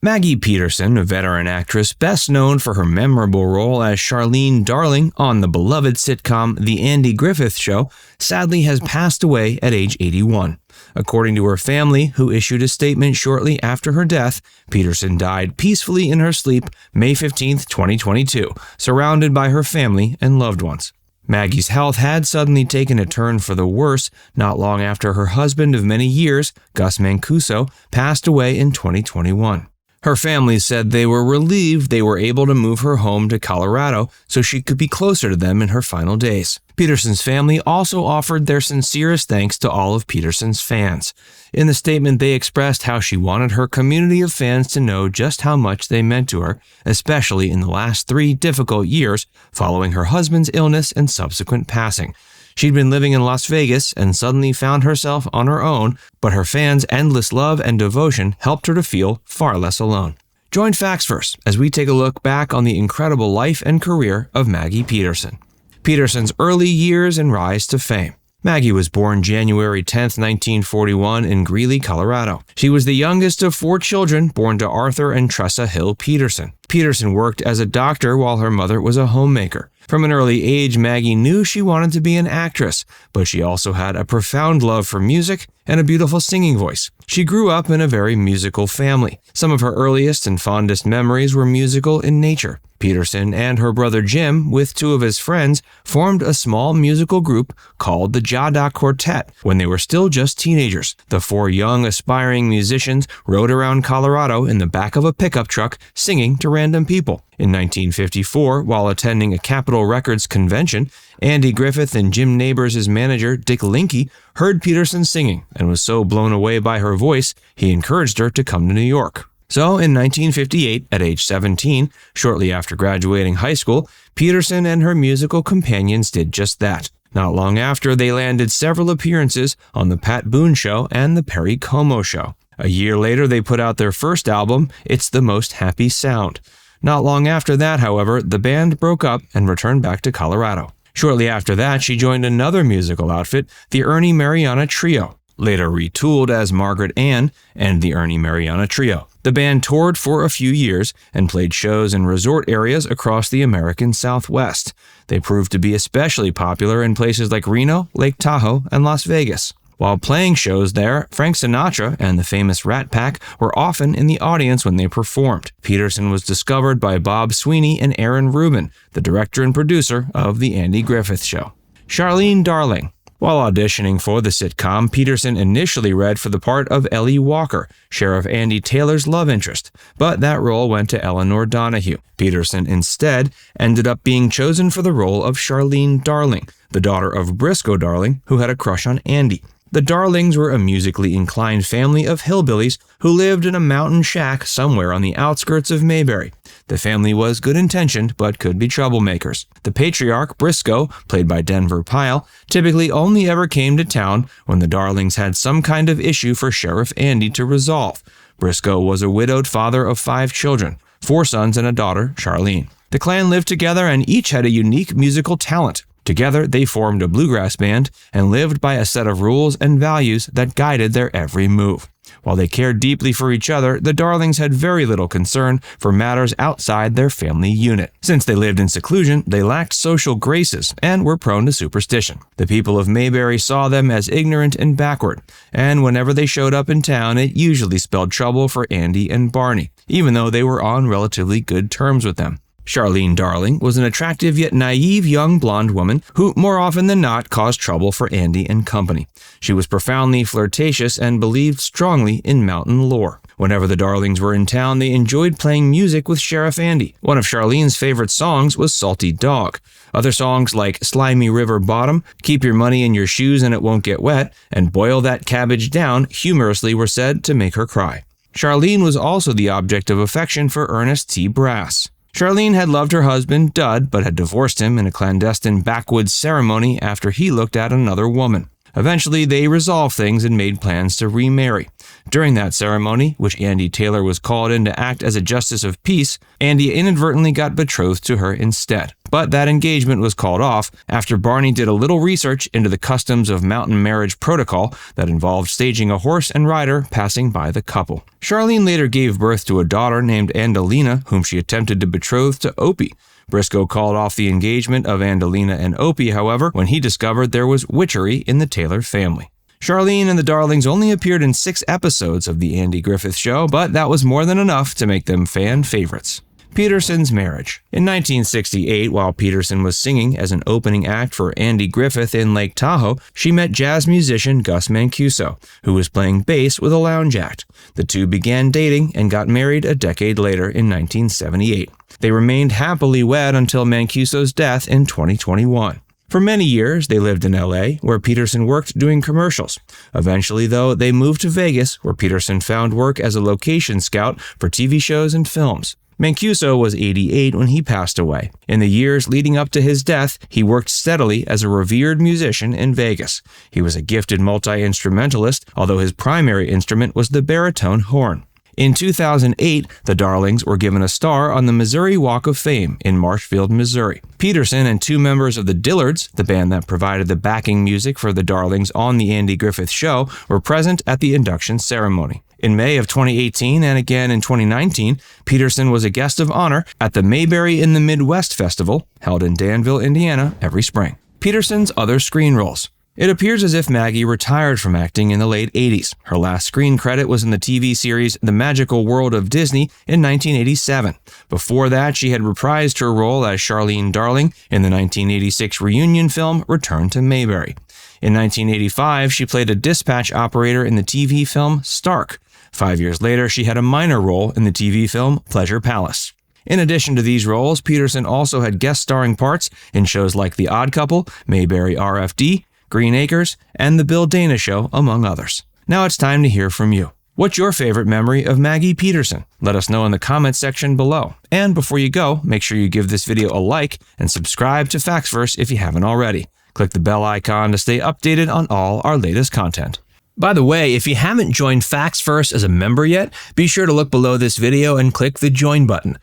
Maggie Peterson, a veteran actress best known for her memorable role as Charlene Darling on the beloved sitcom The Andy Griffith Show, sadly has passed away at age 81. According to her family, who issued a statement shortly after her death, Peterson died peacefully in her sleep May 15, 2022, surrounded by her family and loved ones. Maggie's health had suddenly taken a turn for the worse not long after her husband of many years, Gus Mancusso, passed away in 2021. Her family said they were relieved they were able to move her home to Colorado so she could be closer to them in her final days. Peterson's family also offered their sincerest thanks to all of Peterson's fans. In the statement, they expressed how she wanted her community of fans to know just how much they meant to her, especially in the last 3 difficult years following her husband's illness and subsequent passing. She'd been living in Las Vegas and suddenly found herself on her own, but her fans' endless love and devotion helped her to feel far less alone. Join Facts First as we take a look back on the incredible life and career of Maggie Peterson. Peterson's early years and rise to fame. Maggie was born January 10, 1941 in Greeley, Colorado. She was the youngest of 4 children born to Arthur and Tressa Hill Peterson. Peterson worked as a doctor while her mother was a homemaker. From an early age, Maggie knew she wanted to be an actress, but she also had a profound love for music and a beautiful singing voice. She grew up in a very musical family. Some of her earliest and fondest memories were musical in nature. Peterson and her brother Jim, with 2 of his friends, formed a small musical group called the Jada Quartet when they were still just teenagers. The 4 young, aspiring musicians rode around Colorado in the back of a pickup truck singing to random people. In 1954, while attending a Capitol Records convention, Andy Griffith and Jim Nabors' manager, Dick Linke, heard Peterson singing and was so blown away by her voice, he encouraged her to come to New York. So, in 1958, at age 17, shortly after graduating high school, Peterson and her musical companions did just that. Not long after, they landed several appearances on The Pat Boone Show and The Perry Como Show. A year later, they put out their first album, It's the Most Happy Sound. Not long after that, however, the band broke up and returned back to Colorado. Shortly after that, she joined another musical outfit, the Ernie Mariana Trio, later retooled as Margaret Ann and the Ernie Mariana Trio. The band toured for a few years and played shows in resort areas across the American Southwest. They proved to be especially popular in places like Reno, Lake Tahoe, and Las Vegas. While playing shows there, Frank Sinatra and the famous Rat Pack were often in the audience when they performed. Peterson was discovered by Bob Sweeney and Aaron Rubin, the director and producer of The Andy Griffith Show. Charlene Darling. While auditioning for the sitcom, Peterson initially read for the part of Ellie Walker, Sheriff Andy Taylor's love interest, but that role went to Eleanor Donahue. Peterson instead ended up being chosen for the role of Charlene Darling, the daughter of Briscoe Darling, who had a crush on Andy. The Darlings were a musically inclined family of hillbillies who lived in a mountain shack somewhere on the outskirts of Mayberry. The family was good-intentioned but could be troublemakers. The patriarch, Briscoe, played by Denver Pyle, typically only ever came to town when the Darlings had some kind of issue for Sheriff Andy to resolve. Briscoe was a widowed father of 5 children, 4 sons and a daughter, Charlene. The clan lived together and each had a unique musical talent. Together, they formed a bluegrass band and lived by a set of rules and values that guided their every move. While they cared deeply for each other, the Darlings had very little concern for matters outside their family unit. Since they lived in seclusion, they lacked social graces and were prone to superstition. The people of Mayberry saw them as ignorant and backward, and whenever they showed up in town, it usually spelled trouble for Andy and Barney, even though they were on relatively good terms with them. Charlene Darling was an attractive yet naive young blonde woman who, more often than not, caused trouble for Andy and company. She was profoundly flirtatious and believed strongly in mountain lore. Whenever the Darlings were in town, they enjoyed playing music with Sheriff Andy. One of Charlene's favorite songs was Salty Dog. Other songs like Slimy River Bottom, Keep Your Money in Your Shoes and It Won't Get Wet, and Boil That Cabbage Down humorously were said to make her cry. Charlene was also the object of affection for Ernest T. Brass. Charlene had loved her husband, Dud, but had divorced him in a clandestine backwoods ceremony after he looked at another woman. Eventually, they resolved things and made plans to remarry. During that ceremony, which Andy Taylor was called in to act as a justice of peace, Andy inadvertently got betrothed to her instead. But that engagement was called off after Barney did a little research into the customs of mountain marriage protocol that involved staging a horse and rider passing by the couple. Charlene later gave birth to a daughter named Andalina, whom she attempted to betroth to Opie. Briscoe called off the engagement of Andalina and Opie, however, when he discovered there was witchery in the Taylor family. Charlene and the Darlings only appeared in 6 episodes of The Andy Griffith Show, but that was more than enough to make them fan favorites. Peterson's marriage. In 1968, while Peterson was singing as an opening act for Andy Griffith in Lake Tahoe, she met jazz musician Gus Mancusso, who was playing bass with a lounge act. The two began dating and got married a decade later in 1978. They remained happily wed until Mancusso's death in 2021. For many years, they lived in LA, where Peterson worked doing commercials. Eventually, though, they moved to Vegas, where Peterson found work as a location scout for TV shows and films. Mancuso was 88 when he passed away. In the years leading up to his death, he worked steadily as a revered musician in Vegas. He was a gifted multi-instrumentalist, although his primary instrument was the baritone horn. In 2008, the Darlings were given a star on the Missouri Walk of Fame in Marshfield, Missouri. Peterson and 2 members of the Dillards, the band that provided the backing music for the Darlings on The Andy Griffith Show, were present at the induction ceremony. In May of 2018 and again in 2019, Peterson was a guest of honor at the Mayberry in the Midwest Festival, held in Danville, Indiana, every spring. Peterson's other screen roles. It appears as if Maggie retired from acting in the late 80s. Her last screen credit was in the TV series The Magical World of Disney in 1987. Before that, she had reprised her role as Charlene Darling in the 1986 reunion film Return to Mayberry. In 1985, she played a dispatch operator in the TV film Stark. 5 years later, she had a minor role in the TV film Pleasure Palace. In addition to these roles, Peterson also had guest starring parts in shows like The Odd Couple, Mayberry RFD, Green Acres, and The Bill Dana Show, among others. Now it's time to hear from you. What's your favorite memory of Maggie Peterson? Let us know in the comments section below. And before you go, make sure you give this video a like and subscribe to Factsverse if you haven't already. Click the bell icon to stay updated on all our latest content. By the way, if you haven't joined Factsverse as a member yet, be sure to look below this video and click the join button.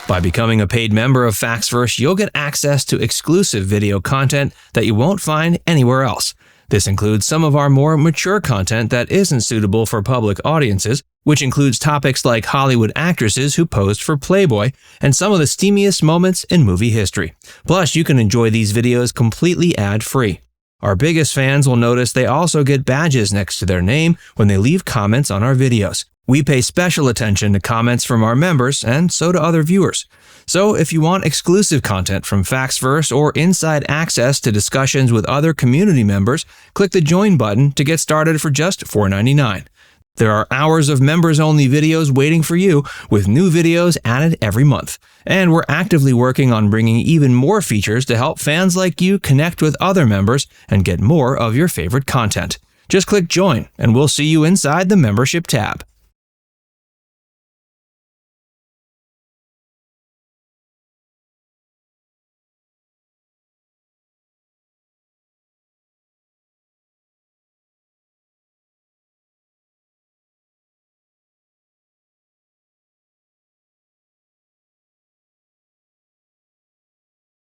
By becoming a paid member of Factsverse, you'll get access to exclusive video content that you won't find anywhere else. This includes some of our more mature content that isn't suitable for public audiences, which includes topics like Hollywood actresses who posed for Playboy and some of the steamiest moments in movie history. Plus, you can enjoy these videos completely ad-free. Our biggest fans will notice they also get badges next to their name when they leave comments on our videos. We pay special attention to comments from our members, and so do other viewers. So if you want exclusive content from Factsverse or inside access to discussions with other community members, click the join button to get started for just $4.99. There are hours of members-only videos waiting for you, with new videos added every month. And we're actively working on bringing even more features to help fans like you connect with other members and get more of your favorite content. Just click join, and we'll see you inside the membership tab.